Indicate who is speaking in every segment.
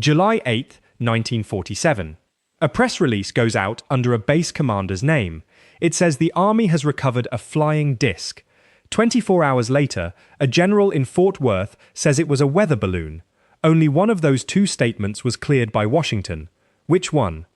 Speaker 1: July 8, 1947. A press release goes out under a base commander's name. It says the Army has recovered a flying disc. 24 hours later, a general in Fort Worth says it was a weather balloon. Only one of those two statements was cleared by Washington. Which one?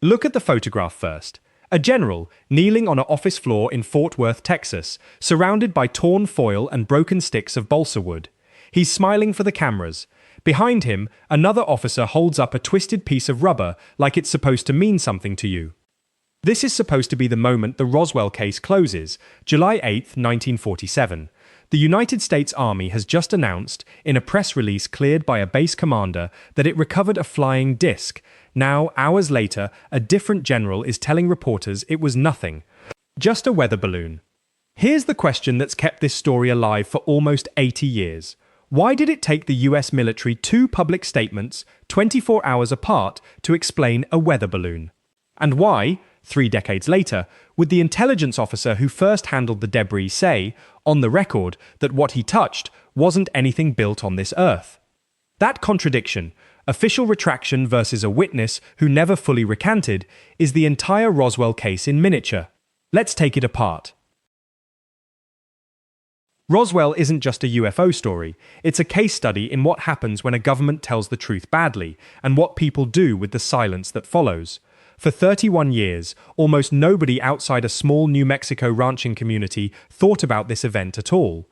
Speaker 1: Look at the photograph first. A general kneeling on an office floor in Fort Worth, Texas, surrounded by torn foil and broken sticks of balsa wood. He's smiling for the cameras. Behind him, another officer holds up a twisted piece of rubber like it's supposed to mean something to you. This is supposed to be the moment the Roswell case closes, July 8, 1947. The United States Army has just announced, in a press release cleared by a base commander, that it recovered a flying disc. Now, hours later, a different general is telling reporters it was nothing, just a weather balloon. Here's the question that's kept this story alive for almost 80 years. Why did it take the US military two public statements, 24 hours apart, to explain a weather balloon? And why, 3 decades later, would the intelligence officer who first handled the debris say, on the record, that what he touched wasn't anything built on this earth? That contradiction, official retraction versus a witness who never fully recanted, is the entire Roswell case in miniature. Let's take it apart. Roswell isn't just a UFO story, it's a case study in what happens when a government tells the truth badly, and what people do with the silence that follows. For 31 years, almost nobody outside a small New Mexico ranching community thought about this event at all.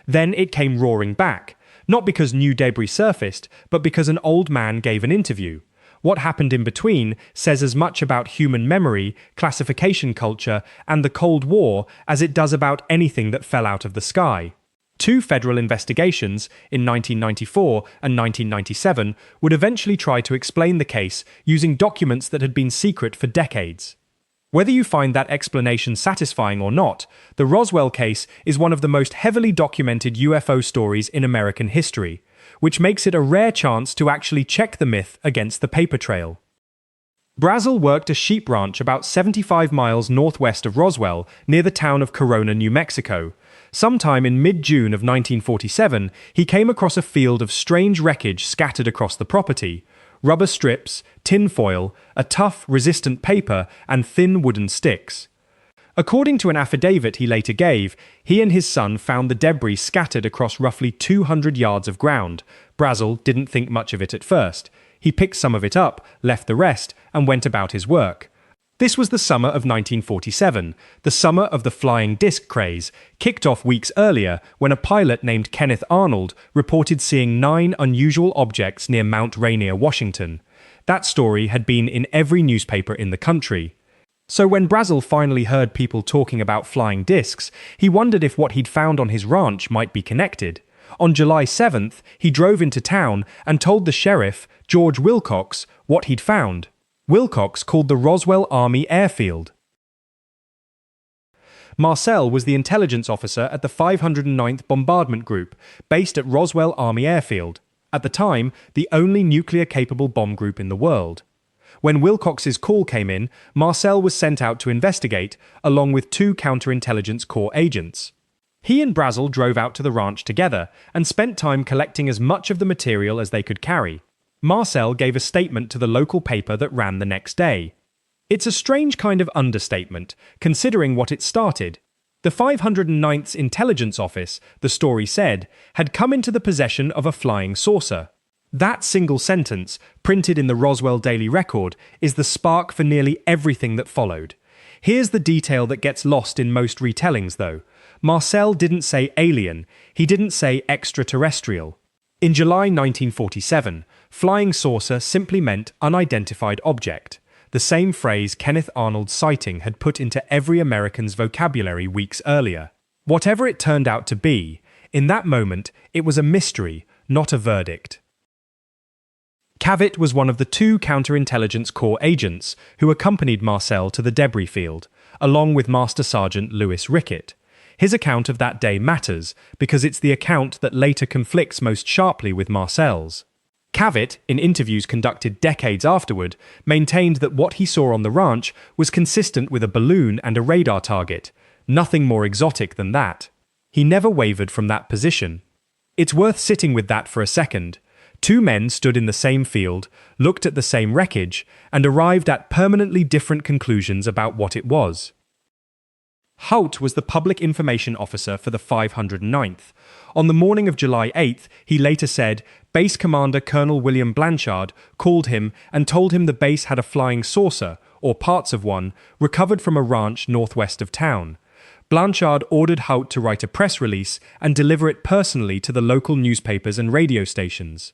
Speaker 1: Then it came roaring back, not because new debris surfaced, but because an old man gave an interview. What happened in between says as much about human memory, classification culture, and the Cold War as it does about anything that fell out of the sky. 2 federal investigations, in 1994 and 1997, would eventually try to explain the case using documents that had been secret for decades. Whether you find that explanation satisfying or not, the Roswell case is one of the most heavily documented UFO stories in American history, which makes it a rare chance to actually check the myth against the paper trail. Brazel worked a sheep ranch about 75 miles northwest of Roswell, near the town of Corona, New Mexico. Sometime in mid-June of 1947, he came across a field of strange wreckage scattered across the property. Rubber strips, tin foil, a tough, resistant paper, and thin wooden sticks. According to an affidavit he later gave, he and his son found the debris scattered across roughly 200 yards of ground. Brazel didn't think much of it at first. He picked some of it up, left the rest, and went about his work. This was the summer of 1947, the summer of the flying disc craze, kicked off weeks earlier when a pilot named Kenneth Arnold reported seeing 9 unusual objects near Mount Rainier, Washington. That story had been in every newspaper in the country. So when Brazel finally heard people talking about flying discs, he wondered if what he'd found on his ranch might be connected. On July 7th, he drove into town and told the sheriff, George Wilcox, what he'd found. Wilcox called the Roswell Army Airfield. Marcel was the intelligence officer at the 509th Bombardment Group, based at Roswell Army Airfield, at the time the only nuclear-capable bomb group in the world. When Wilcox's call came in, Marcel was sent out to investigate, along with 2 counterintelligence corps agents. He and Brazel drove out to the ranch together and spent time collecting as much of the material as they could carry. Marcel gave a statement to the local paper that ran the next day. It's a strange kind of understatement, considering what it started. The 509th's Intelligence Office, the story said, had come into the possession of a flying saucer. That single sentence, printed in the Roswell Daily Record, is the spark for nearly everything that followed. Here's the detail that gets lost in most retellings, though. Marcel didn't say alien, he didn't say extraterrestrial. In July 1947, flying saucer simply meant unidentified object, the same phrase Kenneth Arnold's sighting had put into every American's vocabulary weeks earlier. Whatever it turned out to be, in that moment it was a mystery, not a verdict. Cavett was one of the 2 counterintelligence corps agents who accompanied Marcel to the debris field, along with Master Sergeant Louis Rickett. His account of that day matters because it's the account that later conflicts most sharply with Marcel's. Cavett, in interviews conducted decades afterward, maintained that what he saw on the ranch was consistent with a balloon and a radar target, nothing more exotic than that. He never wavered from that position. It's worth sitting with that for a second. Two men stood in the same field, looked at the same wreckage, and arrived at permanently different conclusions about what it was. Hout was the public information officer for the 509th. On the morning of July 8th, he later said, Base Commander Colonel William Blanchard called him and told him the base had a flying saucer, or parts of one, recovered from a ranch northwest of town. Blanchard ordered Hout to write a press release and deliver it personally to the local newspapers and radio stations.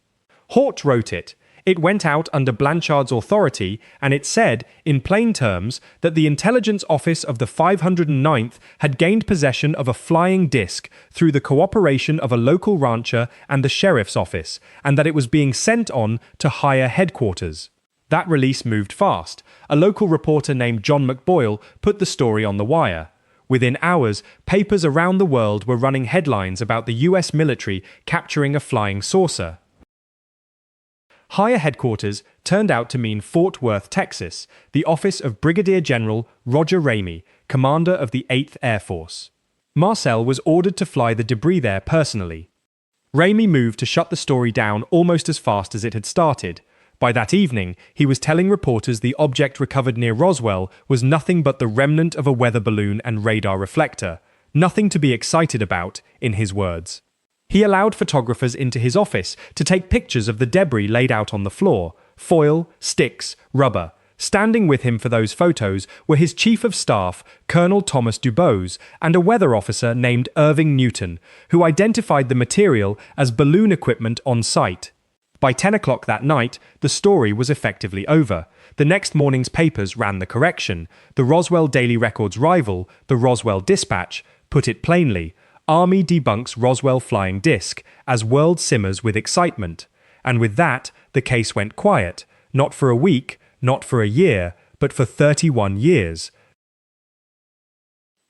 Speaker 1: Haut wrote it. It went out under Blanchard's authority, and it said, in plain terms, that the intelligence office of the 509th had gained possession of a flying disc through the cooperation of a local rancher and the sheriff's office, and that it was being sent on to higher headquarters. That release moved fast. A local reporter named John McBoyle put the story on the wire. Within hours, papers around the world were running headlines about the US military capturing a flying saucer. Higher headquarters turned out to mean Fort Worth, Texas, the office of Brigadier General Roger Ramey, commander of the 8th Air Force. Marcel was ordered to fly the debris there personally. Ramey moved to shut the story down almost as fast as it had started. By that evening, he was telling reporters the object recovered near Roswell was nothing but the remnant of a weather balloon and radar reflector. Nothing to be excited about, in his words. He allowed photographers into his office to take pictures of the debris laid out on the floor, foil, sticks, rubber. Standing with him for those photos were his chief of staff, Colonel Thomas Dubose, and a weather officer named Irving Newton, who identified the material as balloon equipment on site. By 10 o'clock that night, the story was effectively over. The next morning's papers ran the correction. The Roswell Daily Record's rival, the Roswell Dispatch, put it plainly, Army debunks Roswell flying disc as world simmers with excitement. And with that, the case went quiet, not for a week, not for a year, but for 31 years.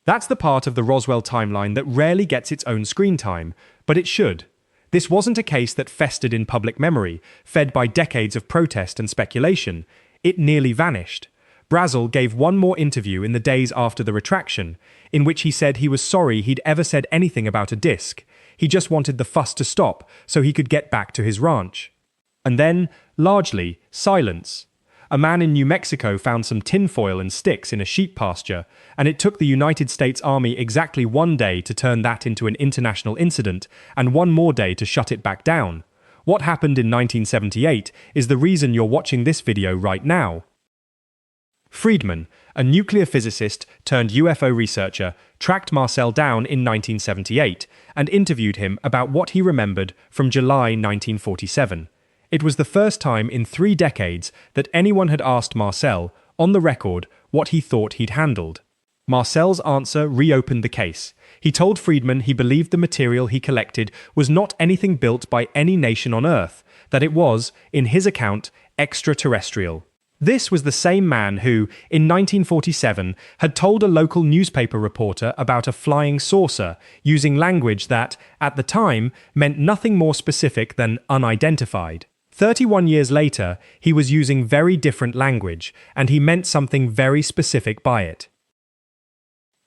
Speaker 1: That's the part of the Roswell timeline that rarely gets its own screen time, but it should. This wasn't a case that festered in public memory, fed by decades of protest and speculation. It nearly vanished. Brazel gave one more interview in the days after the retraction, in which he said he was sorry he'd ever said anything about a disc. He just wanted the fuss to stop so he could get back to his ranch. And then, largely, silence. A man in New Mexico found some tinfoil and sticks in a sheep pasture, and it took the United States Army exactly 1 day to turn that into an international incident, and 1 more day to shut it back down. What happened in 1978 is the reason you're watching this video right now. Friedman, a nuclear physicist turned UFO researcher, tracked Marcel down in 1978 and interviewed him about what he remembered from July 1947. It was the first time in 3 decades that anyone had asked Marcel, on the record, what he thought he'd handled. Marcel's answer reopened the case. He told Friedman he believed the material he collected was not anything built by any nation on Earth, that it was, in his account, extraterrestrial. This was the same man who, in 1947, had told a local newspaper reporter about a flying saucer, using language that, at the time, meant nothing more specific than unidentified. 31 years later, he was using very different language, and he meant something very specific by it.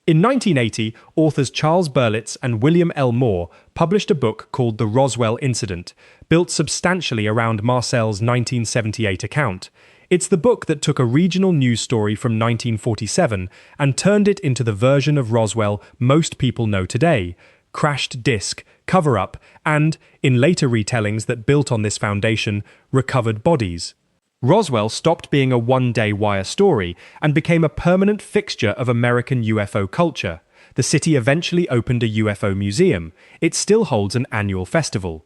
Speaker 1: In 1980, authors Charles Berlitz and William L. Moore published a book called The Roswell Incident, built substantially around Marcel's 1978 account. It's the book that took a regional news story from 1947 and turned it into the version of Roswell most people know today: crashed disc, cover-up, and, in later retellings that built on this foundation, recovered bodies. Roswell stopped being a one-day wire story and became a permanent fixture of American UFO culture. The city eventually opened a UFO museum. It still holds an annual festival.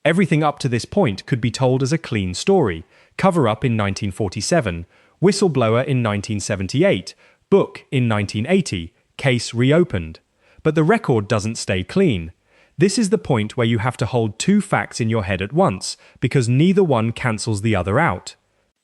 Speaker 1: Everything up to this point could be told as a clean story. Cover-up in 1947, whistleblower in 1978, book in 1980, case reopened. But the record doesn't stay clean. This is the point where you have to hold 2 facts in your head at once, because neither one cancels the other out.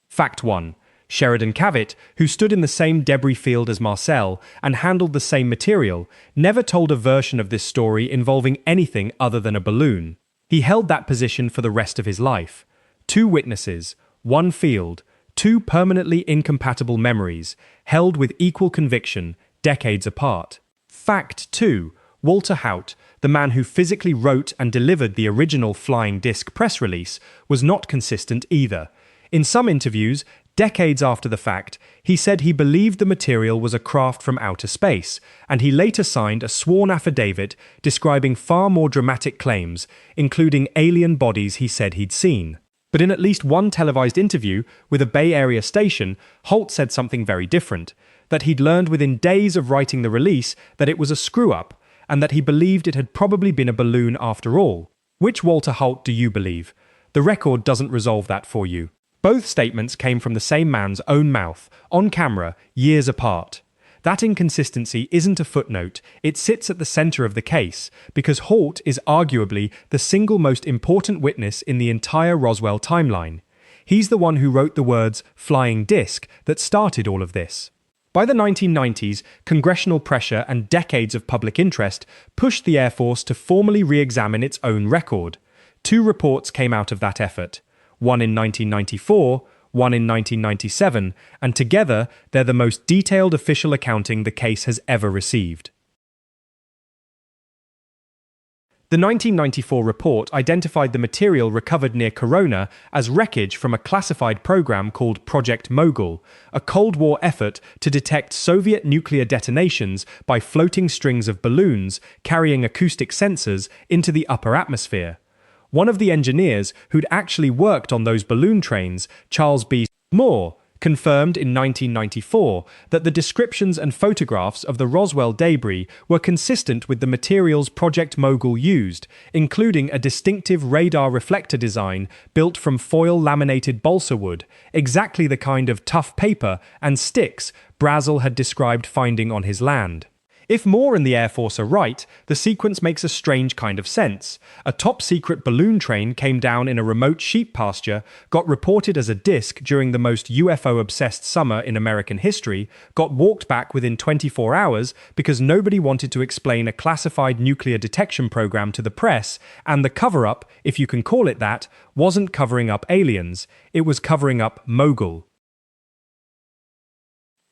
Speaker 1: Fact 1. Sheridan Cavitt, who stood in the same debris field as Marcel and handled the same material, never told a version of this story involving anything other than a balloon. He held that position for the rest of his life. 2 witnesses, 1 field, 2 permanently incompatible memories, held with equal conviction, decades apart. Fact 2. Walter Haut, the man who physically wrote and delivered the original flying disc press release, was not consistent either. In some interviews, decades after the fact, he said he believed the material was a craft from outer space, and he later signed a sworn affidavit describing far more dramatic claims, including alien bodies he said he'd seen. But in at least one televised interview with a Bay Area station, Holt said something very different, that he'd learned within days of writing the release that it was a screw-up, and that he believed it had probably been a balloon after all. Which Walter Holt do you believe? The record doesn't resolve that for you. Both statements came from the same man's own mouth, on camera, years apart. That inconsistency isn't a footnote, it sits at the center of the case, because Holt is arguably the single most important witness in the entire Roswell timeline. He's the one who wrote the words "flying disc" that started all of this. By the 1990s, congressional pressure and decades of public interest pushed the Air Force to formally re-examine its own record. 2 reports came out of that effort. One in 1994, one in 1997, and together they're the most detailed official accounting the case has ever received. The 1994 report identified the material recovered near Corona as wreckage from a classified program called Project Mogul, a Cold War effort to detect Soviet nuclear detonations by floating strings of balloons carrying acoustic sensors into the upper atmosphere. One of the engineers who'd actually worked on those balloon trains, Charles B. Moore, confirmed in 1994 that the descriptions and photographs of the Roswell debris were consistent with the materials Project Mogul used, including a distinctive radar reflector design built from foil laminated balsa wood, exactly the kind of tough paper and sticks Brazel had described finding on his land. If Moore and the Air Force are right, the sequence makes a strange kind of sense. A top-secret balloon train came down in a remote sheep pasture, got reported as a disc during the most UFO-obsessed summer in American history, got walked back within 24 hours because nobody wanted to explain a classified nuclear detection program to the press, and the cover-up, if you can call it that, wasn't covering up aliens, it was covering up Mogul.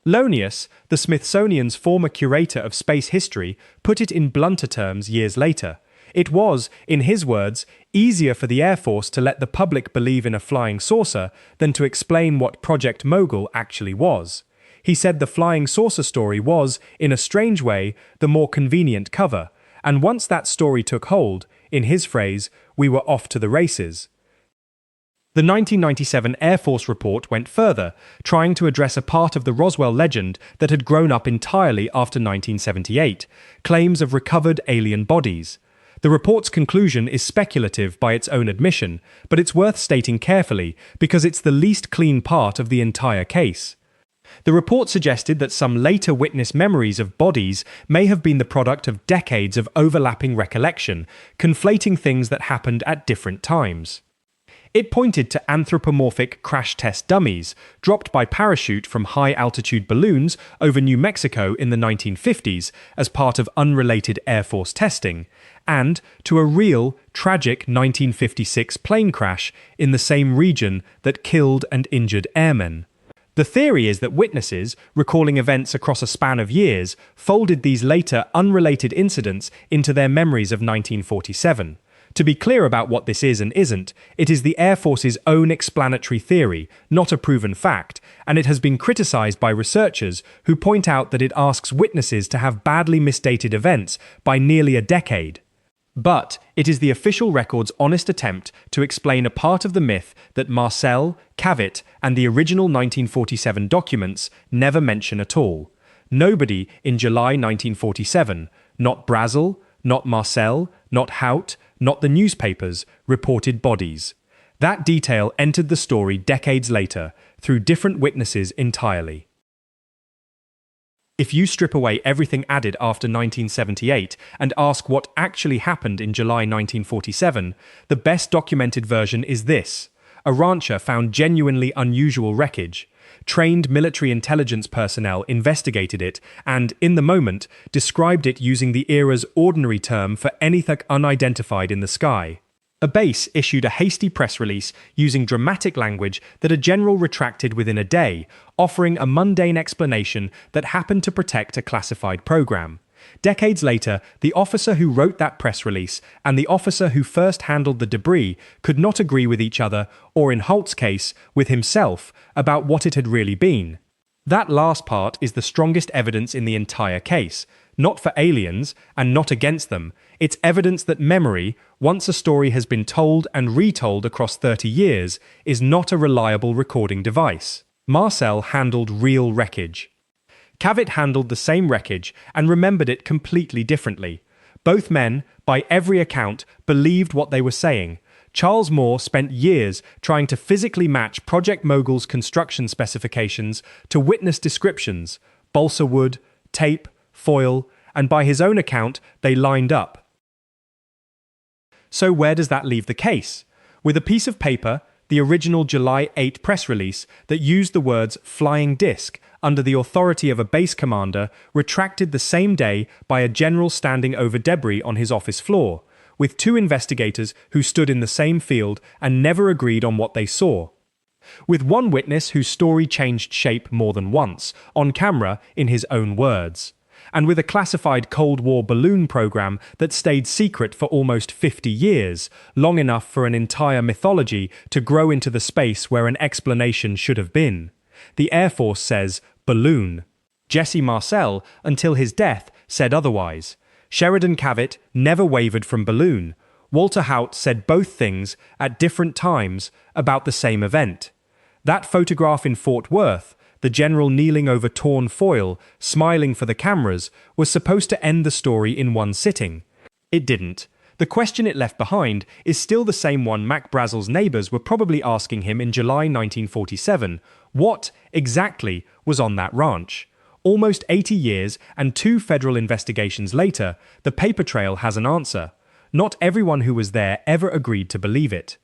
Speaker 1: Lonius, the Smithsonian's former curator of space history, put it in blunter terms years later. It was, in his words, easier for the Air Force to let the public believe in a flying saucer than to explain what Project Mogul actually was. He said the flying saucer story was, in a strange way, the more convenient cover, and once that story took hold, in his phrase, we were off to the races. The 1997 Air Force report went further, trying to address a part of the Roswell legend that had grown up entirely after 1978, claims of recovered alien bodies. The report's conclusion is speculative by its own admission, but it's worth stating carefully because it's the least clean part of the entire case. The report suggested that some later witness memories of bodies may have been the product of decades of overlapping recollection, conflating things that happened at different times. It pointed to anthropomorphic crash test dummies, dropped by parachute from high-altitude balloons over New Mexico in the 1950s as part of unrelated Air Force testing, and to a real, tragic 1956 plane crash in the same region that killed and injured airmen. The theory is that witnesses, recalling events across a span of years, folded these later unrelated incidents into their memories of 1947. To be clear about what this is and isn't, it is the Air Force's own explanatory theory, not a proven fact, and it has been criticized by researchers who point out that it asks witnesses to have badly misdated events by nearly a decade. But it is the official record's honest attempt to explain a part of the myth that Marcel, Cavett, and the original 1947 documents never mention at all. Nobody in July 1947, not Brazel, not Marcel, not Haut, not the newspapers, reported bodies. That detail entered the story decades later, through different witnesses entirely. If you strip away everything added after 1978 and ask what actually happened in July 1947, the best documented version is this. A rancher found genuinely unusual wreckage. Trained military intelligence personnel investigated it and, in the moment, described it using the era's ordinary term for anything unidentified in the sky. A base issued a hasty press release using dramatic language that a general retracted within a day, offering a mundane explanation that happened to protect a classified program. Decades later, the officer who wrote that press release and the officer who first handled the debris could not agree with each other, or in Holt's case, with himself, about what it had really been. That last part is the strongest evidence in the entire case, not for aliens and not against them. It's evidence that memory, once a story has been told and retold across 30 years, is not a reliable recording device. Marcel handled real wreckage. Cavett handled the same wreckage and remembered it completely differently. Both men, by every account, believed what they were saying. Charles Moore spent years trying to physically match Project Mogul's construction specifications to witness descriptions, balsa wood, tape, foil, and by his own account, they lined up. So where does that leave the case? With a piece of paper, the original July 8 press release that used the words flying disc under the authority of a base commander retracted the same day by a general standing over debris on his office floor, with two investigators who stood in the same field and never agreed on what they saw. With one witness whose story changed shape more than once, on camera in his own words. And with a classified Cold War balloon program that stayed secret for almost 50 years, long enough for an entire mythology to grow into the space where an explanation should have been. The Air Force says balloon. Jesse Marcel, until his death, said otherwise. Sheridan Cavett never wavered from balloon. Walter Haut said both things at different times about the same event. That photograph in Fort Worth, the general kneeling over torn foil, smiling for the cameras, was supposed to end the story in one sitting. It didn't. The question it left behind is still the same one Mac Brazel's neighbors were probably asking him in July 1947. What, exactly, was on that ranch? Almost 80 years and 2 federal investigations later, the paper trail has an answer. Not everyone who was there ever agreed to believe it.